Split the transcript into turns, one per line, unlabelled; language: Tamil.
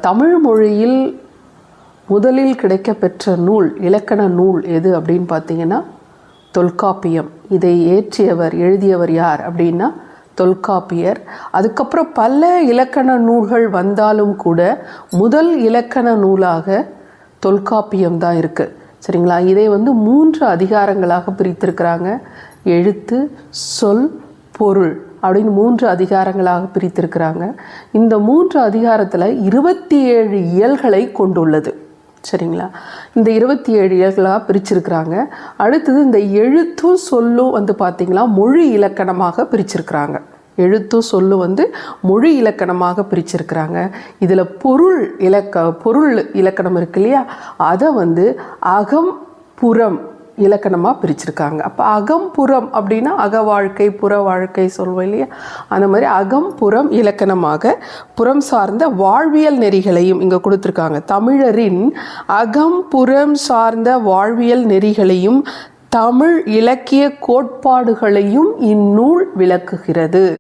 தமிழ் மொழியில் முதலில் கிடைக்கப்பெற்ற நூல், இலக்கண நூல் எது அப்படின்னு பார்த்தீங்கன்னா தொல்காப்பியம். இதை எழுதியவர் யார் அப்படின்னா தொல்காப்பியர். அதுக்கப்புறம் பல இலக்கண நூல்கள் வந்தாலும் கூட முதல் இலக்கண நூலாக தொல்காப்பியம் தான் இருக்குது. சரிங்களா? இதை 3 அதிகாரங்களாக பிரித்திருக்கிறாங்க. எழுத்து, சொல், பொருள் அப்படின்னு 3 அதிகாரங்களாக பிரித்திருக்கிறாங்க. இந்த 3 அதிகாரத்தில் 27 இயல்களை கொண்டுள்ளது. சரிங்களா? இந்த 27 இயல்களாக பிரிச்சிருக்கிறாங்க. அடுத்தது இந்த எழுத்தும் சொல்லும் பார்த்திங்களா மொழி இலக்கணமாக பிரிச்சிருக்கிறாங்க. எழுத்தும் சொல்லும் மொழி இலக்கணமாக பிரிச்சிருக்கிறாங்க. இதில் பொருள் இலக்கணம் இருக்கு இல்லையா, அதை அகம் புறம் இலக்கணமாக பிரிச்சிருக்காங்க. அப்போ அகம் புறம் அப்படின்னா அக வாழ்க்கை புற வாழ்க்கை சொல்வோம் இல்லையா, அந்த மாதிரி அகம் புறம் இலக்கணமாக புறம் சார்ந்த வாழ்வியல் நெறிகளையும் இங்கே கொடுத்துருக்காங்க. தமிழரின் அகம் புறம் சார்ந்த வாழ்வியல் நெறிகளையும் தமிழ் இலக்கிய கோட்பாடுகளையும் இந்நூல் விளக்குகிறது.